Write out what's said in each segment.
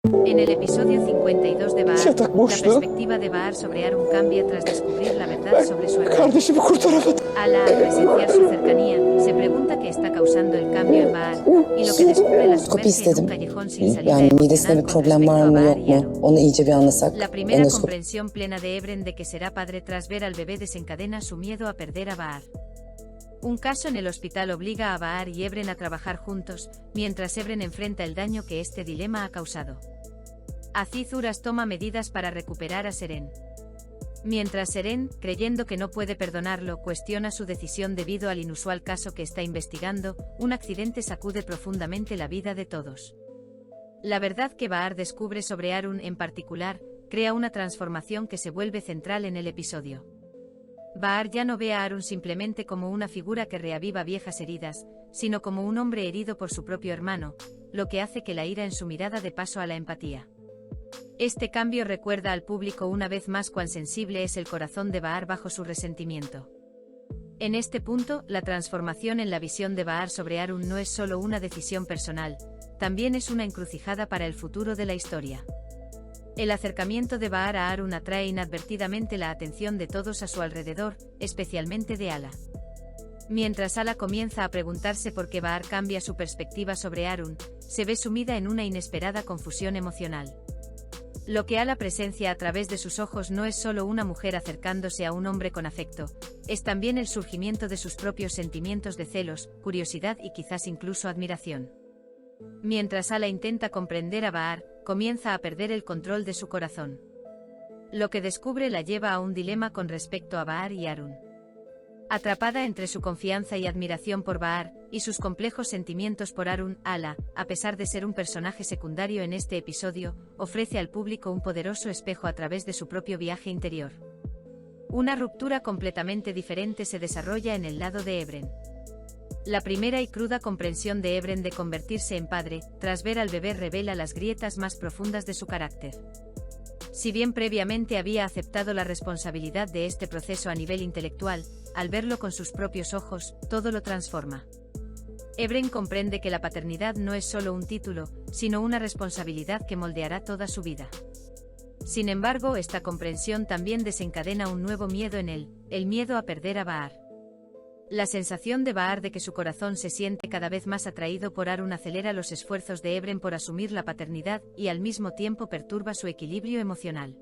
En el episodio 52 de Bahar, Yatak la boştu. perspectiva de Bahar sobre Arun cambia tras descubrir la verdad sobre su hermano. Kardeşimi kurtaramadım. Ala, al presenciar su cercanía, se pregunta qué está causando el cambio en Bahar, y lo que descubre la Endoskopi sumerge en un istedim. callejón sin salida Yani midesinde emocional bir con problem respecto var a mı Bahar yok y mu? Arun. Onu iyice bir anlasak. La primera Endoskop. comprensión plena de Ebren de que será padre tras ver al bebé desencadena su miedo a perder a Bahar. Un caso en el hospital obliga a Bahar y Ebren a trabajar juntos, mientras Ebren enfrenta el daño que este dilema ha causado. Aziz Uras toma medidas para recuperar a Seren. Mientras Seren, creyendo que no puede perdonarlo, cuestiona su decisión debido al inusual caso que está investigando, un accidente sacude profundamente la vida de todos. La verdad que Bahar descubre sobre Arun en particular, crea una transformación que se vuelve central en el episodio. Bahar ya no ve a Arun simplemente como una figura que reaviva viejas heridas, sino como un hombre herido por su propio hermano, lo que hace que la ira en su mirada dé paso a la empatía. Este cambio recuerda al público una vez más cuán sensible es el corazón de Bahar bajo su resentimiento. En este punto, la transformación en la visión de Bahar sobre Arun no es solo una decisión personal, también es una encrucijada para el futuro de la historia. El acercamiento de Bahar a Arun atrae inadvertidamente la atención de todos a su alrededor, especialmente de Ala. Mientras Ala comienza a preguntarse por qué Bahar cambia su perspectiva sobre Arun, se ve sumida en una inesperada confusión emocional. Lo que Ala presencia a través de sus ojos no es solo una mujer acercándose a un hombre con afecto, es también el surgimiento de sus propios sentimientos de celos, curiosidad y quizás incluso admiración. Mientras Ala intenta comprender a Bahar, comienza a perder el control de su corazón. Lo que descubre la lleva a un dilema con respecto a Bahar y Arun. Atrapada entre su confianza y admiración por Bahar, y sus complejos sentimientos por Arun, Ala, a pesar de ser un personaje secundario en este episodio, ofrece al público un poderoso espejo a través de su propio viaje interior. Una ruptura completamente diferente se desarrolla en el lado de Ebren. La primera y cruda comprensión de Ebren de convertirse en padre, tras ver al bebé revela las grietas más profundas de su carácter. Si bien previamente había aceptado la responsabilidad de este proceso a nivel intelectual, al verlo con sus propios ojos, todo lo transforma. Ebren comprende que la paternidad no es solo un título, sino una responsabilidad que moldeará toda su vida. Sin embargo, esta comprensión también desencadena un nuevo miedo en él, el miedo a perder a Bahar. La sensación de Bahar de que su corazón se siente cada vez más atraído por Arun acelera los esfuerzos de Ebren por asumir la paternidad y al mismo tiempo perturba su equilibrio emocional.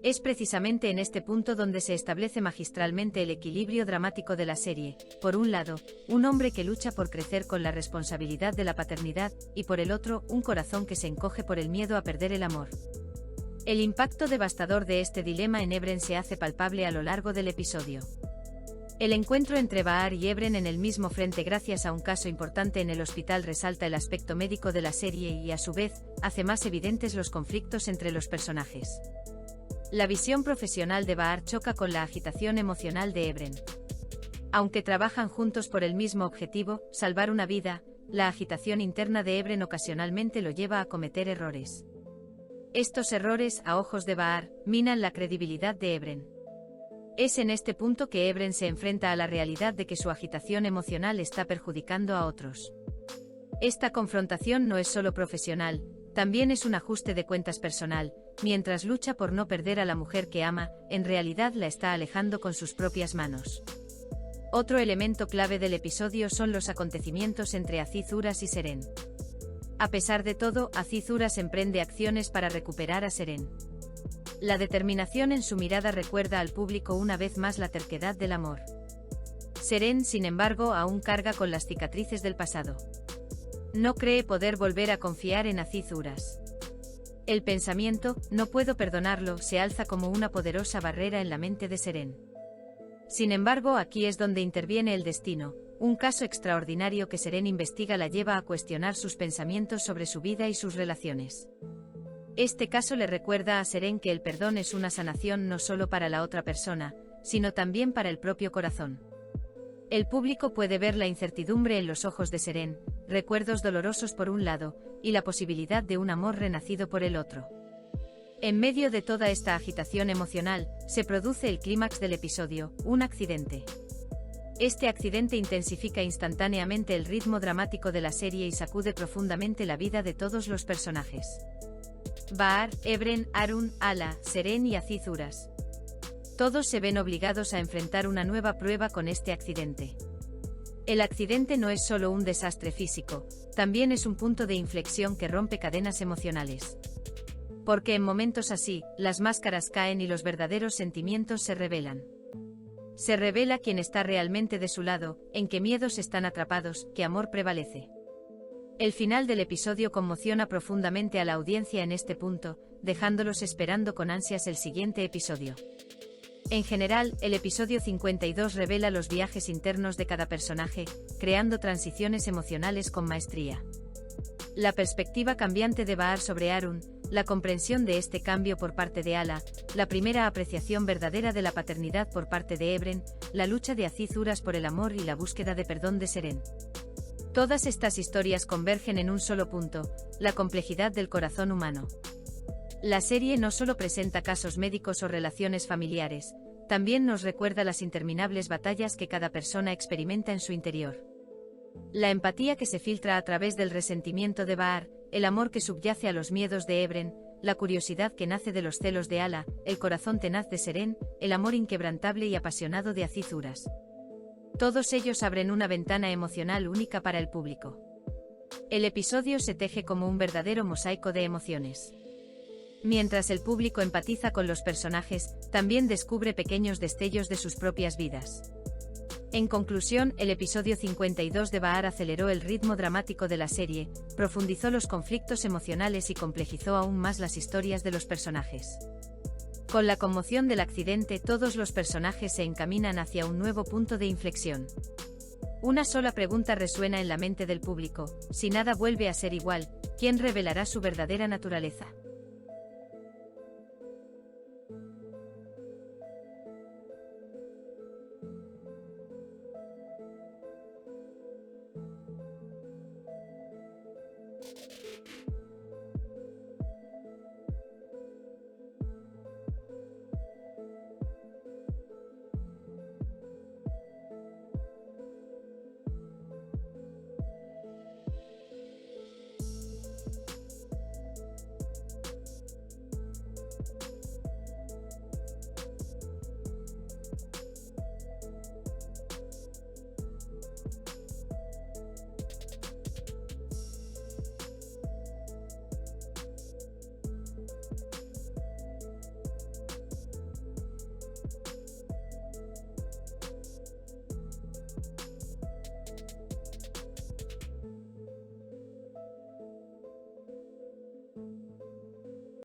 Es precisamente en este punto donde se establece magistralmente el equilibrio dramático de la serie. Por un lado, un hombre que lucha por crecer con la responsabilidad de la paternidad, y por el otro, un corazón que se encoge por el miedo a perder el amor. El impacto devastador de este dilema en Ebren se hace palpable a lo largo del episodio. El encuentro entre Bahar y Ebren en el mismo frente gracias a un caso importante en el hospital resalta el aspecto médico de la serie y a su vez, hace más evidentes los conflictos entre los personajes. La visión profesional de Bahar choca con la agitación emocional de Ebren. Aunque trabajan juntos por el mismo objetivo, salvar una vida, la agitación interna de Ebren ocasionalmente lo lleva a cometer errores. Estos errores, a ojos de Bahar, minan la credibilidad de Ebren. Es en este punto que Ebren se enfrenta a la realidad de que su agitación emocional está perjudicando a otros. Esta confrontación no es solo profesional, también es un ajuste de cuentas personal. Mientras lucha por no perder a la mujer que ama, en realidad la está alejando con sus propias manos. Otro elemento clave del episodio son los acontecimientos entre Aziz Uras y Seren. A pesar de todo, Aziz Uras emprende acciones para recuperar a Seren. La determinación en su mirada recuerda al público una vez más la terquedad del amor. Seren, sin embargo, aún carga con las cicatrices del pasado. No cree poder volver a confiar en Aziz Uras. El pensamiento, no puedo perdonarlo, se alza como una poderosa barrera en la mente de Seren. Sin embargo, aquí es donde interviene el destino. Un caso extraordinario que Seren investiga la lleva a cuestionar sus pensamientos sobre su vida y sus relaciones. Este caso le recuerda a Seren que el perdón es una sanación no solo para la otra persona, sino también para el propio corazón. El público puede ver la incertidumbre en los ojos de Seren, recuerdos dolorosos por un lado, y la posibilidad de un amor renacido por el otro. En medio de toda esta agitación emocional, se produce el clímax del episodio, un accidente. Este accidente intensifica instantáneamente el ritmo dramático de la serie y sacude profundamente la vida de todos los personajes. Bahar, Ebren, Arun, Ala, Seren y Aziz Uras. Todos se ven obligados a enfrentar una nueva prueba con este accidente. El accidente no es solo un desastre físico, también es un punto de inflexión que rompe cadenas emocionales. Porque en momentos así, las máscaras caen y los verdaderos sentimientos se revelan. Se revela quién está realmente de su lado, en qué miedos están atrapados, qué amor prevalece. El final del episodio conmociona profundamente a la audiencia en este punto, dejándolos esperando con ansias el siguiente episodio. En general, el episodio 52 revela los viajes internos de cada personaje, creando transiciones emocionales con maestría. La perspectiva cambiante de Bahar sobre Arun, la comprensión de este cambio por parte de Ala, la primera apreciación verdadera de la paternidad por parte de Ebren, la lucha de Aziz Uras por el amor y la búsqueda de perdón de Seren. Todas estas historias convergen en un solo punto, la complejidad del corazón humano. La serie no solo presenta casos médicos o relaciones familiares, también nos recuerda las interminables batallas que cada persona experimenta en su interior. La empatía que se filtra a través del resentimiento de Bahar, el amor que subyace a los miedos de Ebren, la curiosidad que nace de los celos de Ala, el corazón tenaz de Seren, el amor inquebrantable y apasionado de Aziz Uras. Todos ellos abren una ventana emocional única para el público. El episodio se teje como un verdadero mosaico de emociones. Mientras el público empatiza con los personajes, también descubre pequeños destellos de sus propias vidas. En conclusión, el episodio 52 de Bahar aceleró el ritmo dramático de la serie, profundizó los conflictos emocionales y complejizó aún más las historias de los personajes. Con la conmoción del accidente, todos los personajes se encaminan hacia un nuevo punto de inflexión. Una sola pregunta resuena en la mente del público: si nada vuelve a ser igual, ¿quién revelará su verdadera naturaleza?